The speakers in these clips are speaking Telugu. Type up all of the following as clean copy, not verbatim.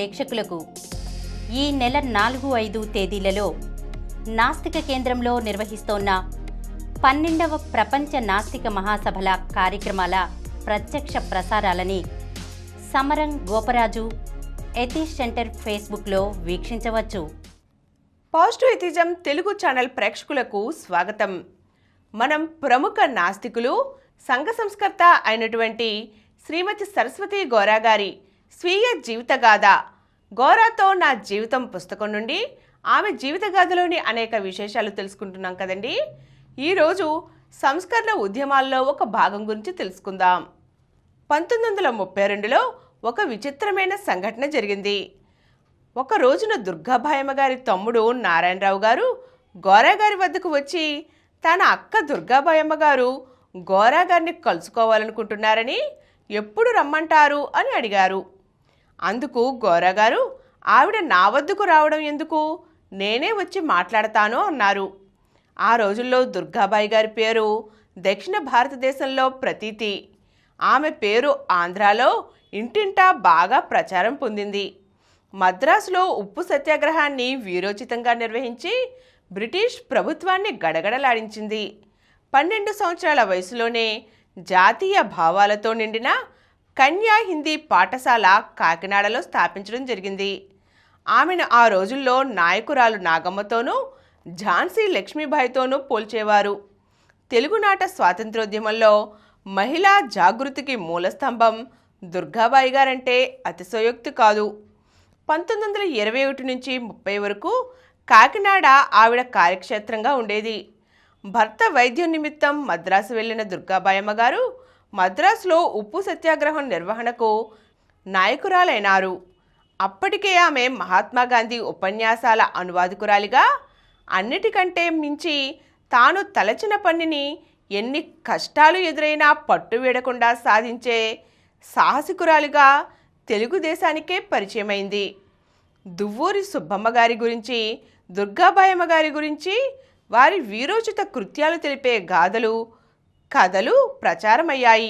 ప్రేక్షకులకు ఈ నెల 4-5 తేదీలలో నాస్తిక కేంద్రంలో నిర్వహిస్తోన్న 12వ ప్రపంచ నాస్తిక మహాసభల కార్యక్రమాల ప్రత్యక్ష ప్రసారాలని సమరం గోపరాజు ఎథీస్ సెంటర్ ఫేస్బుక్లో వీక్షించవచ్చు. పాజిటివ్ ఎథిజం తెలుగు ఛానల్ ప్రేక్షకులకు స్వాగతం. మనం ప్రముఖ నాస్తికులు సంఘ సంస్కర్త అయినటువంటి శ్రీమతి సరస్వతి గోరా గారి స్వీయ జీవితగాథ గోరాతో నా జీవితం పుస్తకం నుండి ఆమె జీవితగాథలోని అనేక విశేషాలు తెలుసుకుంటున్నాం కదండి. ఈరోజు సంస్కరణ ఉద్యమాల్లో ఒక భాగం గురించి తెలుసుకుందాం. 1932లో ఒక విచిత్రమైన సంఘటన జరిగింది. ఒక రోజున దుర్గాబాయమ్మ గారి తమ్ముడు నారాయణరావు గారు గోరా గారి వద్దకు వచ్చి తన అక్క దుర్గాబాయమ్మ గారు గోరా గారిని కలుసుకోవాలనుకుంటున్నారని ఎప్పుడు రమ్మంటారు అని అడిగారు. అందుకు గోరా గారు, ఆవిడ నా వద్దకు రావడం ఎందుకు, నేనే వచ్చి మాట్లాడతాను అన్నారు. ఆ రోజుల్లో దుర్గాబాయి గారి పేరు దక్షిణ భారతదేశంలో ప్రతీతి. ఆమె పేరు ఆంధ్రాలో ఇంటింటా బాగా ప్రచారం పొందింది. మద్రాసులో ఉప్పు సత్యాగ్రహాన్ని వీరోచితంగా నిర్వహించి బ్రిటిష్ ప్రభుత్వాన్ని గడగడలాడించింది. 12 సంవత్సరాల వయసులోనే జాతీయ భావాలతో నిండిన కన్యా హిందీ పాఠశాల కాకినాడలో స్థాపించడం జరిగింది. ఆమెను ఆ రోజుల్లో నాయకురాలు నాగమ్మతోనూ ఝాన్సీ లక్ష్మీబాయితోనూ పోల్చేవారు. తెలుగునాట స్వాతంత్రోద్యమంలో మహిళా జాగృతికి మూలస్తంభం దుర్గాబాయి గారంటే అతిశయోక్తి కాదు. 1921 నుంచి 30 వరకు కాకినాడ ఆవిడ కార్యక్షేత్రంగా ఉండేది. భర్త వైద్యం నిమిత్తం మద్రాసు వెళ్లిన దుర్గాబాయమ్మ గారు మద్రాసులో ఉప్పు సత్యాగ్రహం నిర్వహణకు నాయకురాలైనారు. అప్పటికే ఆమె మహాత్మాగాంధీ ఉపన్యాసాల అనువాదకురాలిగా, అన్నిటికంటే మించి తాను తలచిన పనిని ఎన్ని కష్టాలు ఎదురైనా పట్టు వీడకుండా సాధించే సాహసికురాలిగా తెలుగుదేశానికే పరిచయమైంది. దువ్వూరి సుబ్బమ్మ గారి గురించి, దుర్గాబాయమ్మ గారి గురించి, వారి వీరోచిత కృత్యాలు తెలిపే గాథలు, కథలు ప్రచారమయ్యాయి.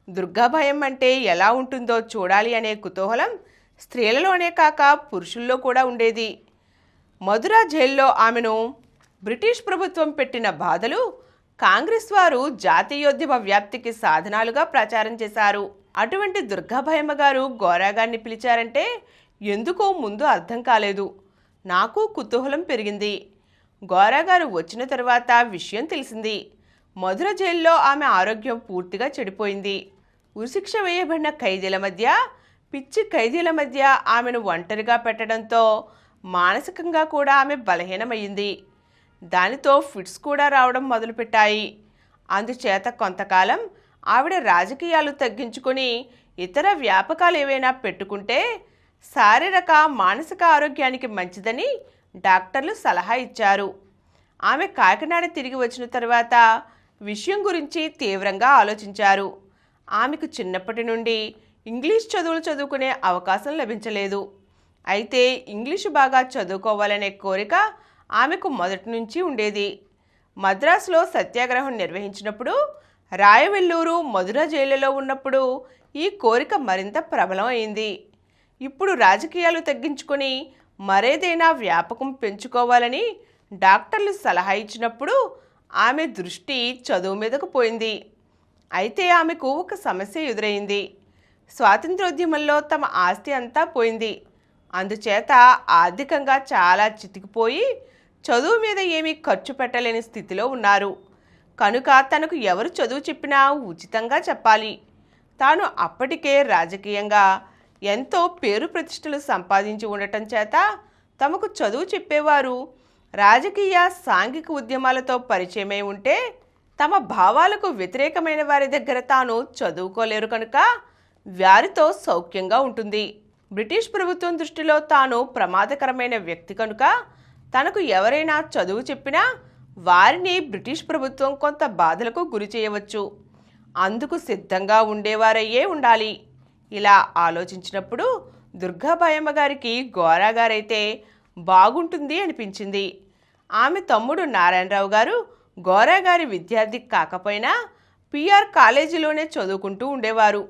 దుర్గాబాయమ్మ అంటే ఎలా ఉంటుందో చూడాలి అనే కుతూహలం స్త్రీలలోనే కాక పురుషుల్లో కూడా ఉండేది. మధుర జైల్లో ఆమెను బ్రిటిష్ ప్రభుత్వం పెట్టిన బాధలు కాంగ్రెస్ వారు జాతీయోద్యమ వ్యాప్తికి సాధనాలుగా ప్రచారం చేశారు. అటువంటి దుర్గాబాయమ్మ గారు గోరా గారిని పిలిచారంటే ఎందుకో ముందు అర్థం కాలేదు. నాకు కుతూహలం పెరిగింది. గోరా గారు వచ్చిన తర్వాత విషయం తెలిసింది. మధుర జైల్లో ఆమె ఆరోగ్యం పూర్తిగా చెడిపోయింది. ఉరిశిక్ష వేయబడిన ఖైదీల మధ్య, పిచ్చి ఖైదీల మధ్య ఆమెను ఒంటరిగా పెట్టడంతో మానసికంగా కూడా ఆమె బలహీనమయ్యింది. దానితో ఫిట్స్ కూడా రావడం మొదలుపెట్టాయి. అందుచేత కొంతకాలం ఆవిడ రాజకీయాలు తగ్గించుకొని ఇతర వ్యాపకాలు ఏవైనా పెట్టుకుంటే శారీరక మానసిక ఆరోగ్యానికి మంచిదని డాక్టర్లు సలహా ఇచ్చారు. ఆమె కాకినాడ తిరిగి వచ్చిన తర్వాత విషయం గురించి తీవ్రంగా ఆలోచించారు. ఆమెకు చిన్నప్పటి నుండి ఇంగ్లీష్ చదువులు చదువుకునే అవకాశం లభించలేదు. అయితే ఇంగ్లీషు బాగా చదువుకోవాలనే కోరిక ఆమెకు మొదటి నుంచి ఉండేది. మద్రాసులో సత్యాగ్రహం నిర్వహించినప్పుడు, రాయవెల్లూరు, మధుర జైలులో ఉన్నప్పుడు ఈ కోరిక మరింత ప్రబలం అయింది. ఇప్పుడు రాజకీయాలు తగ్గించుకొని మరేదైనా వ్యాపకం పెంచుకోవాలని డాక్టర్లు సలహా ఇచ్చినప్పుడు ఆమె దృష్టి చదువు మీదకు పోయింది. అయితే ఆమెకు ఒక సమస్య ఎదురైంది. స్వాతంత్రోద్యమంలో తమ ఆస్తి అంతా పోయింది. అందుచేత ఆర్థికంగా చాలా చితికిపోయి చదువు మీద ఏమీ ఖర్చు పెట్టలేని స్థితిలో ఉన్నారు. కనుక తనకు ఎవరు చదువు చెప్పినా ఉచితంగా చెప్పాలి. తాను అప్పటికే రాజకీయంగా ఎంతో పేరు ప్రతిష్టలు సంపాదించి ఉండటం చేత తమకు చదువు చెప్పేవారు రాజకీయ సాంఘిక ఉద్యమాలతో పరిచయమై ఉంటే తమ భావాలకు వ్యతిరేకమైన వారి దగ్గర తాను చదువుకోలేరు కనుక వారితో సౌఖ్యంగా ఉంటుంది. బ్రిటిష్ ప్రభుత్వం దృష్టిలో తాను ప్రమాదకరమైన వ్యక్తి కనుక తనకు ఎవరైనా చదువు చెప్పినా వారిని బ్రిటిష్ ప్రభుత్వం కొంత బాధలకు గురి చేయవచ్చు. అందుకు సిద్ధంగా ఉండేవారయ్యే ఉండాలి. ఇలా ఆలోచించినప్పుడు దుర్గాబాయమ్మ గారికి గోరా గారైతే బాగుంటుంది అనిపించింది. ఆమె తమ్ముడు నారాయణరావు గారు గోరా గారి విద్యార్థి కాకపోయినా పిఆర్ కాలేజీలోనే చదువుకుంటూ ఉండేవారు.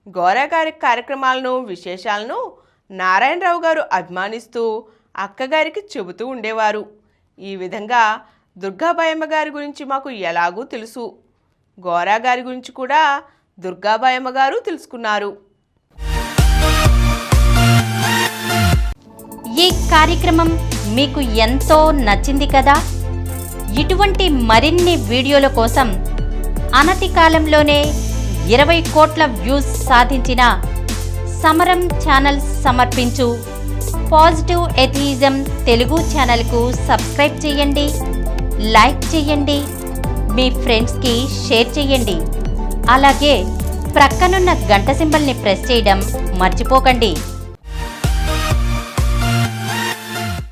గోరా గారి కార్యక్రమాలను, విశేషాలను నారాయణరావు గారు అభిమానిస్తూ అక్కగారికి చెబుతూ ఉండేవారు. ఈ విధంగా దుర్గాబాయమ్మ గారి గురించి మాకు ఎలాగూ తెలుసు. గోరా గారి గురించి కూడా దుర్గాబాయమ్మ గారు తెలుసుకున్నారు. ఈ కార్యక్రమం మీకు ఎంతో నచ్చింది కదా. ఇటువంటి మరిన్ని వీడియోల కోసం అనతి కాలంలోనే 20 కోట్ల వ్యూస్ సాధించిన సమరం ఛానల్ సమర్పించు పాజిటివ్ ఎథియిజం తెలుగు ఛానల్కు సబ్స్క్రైబ్ చేయండి, లైక్ చేయండి, మీ ఫ్రెండ్స్కి షేర్ చేయండి. అలాగే ప్రక్కనున్న గంట సింబల్ని ప్రెస్ చేయడం మర్చిపోకండి.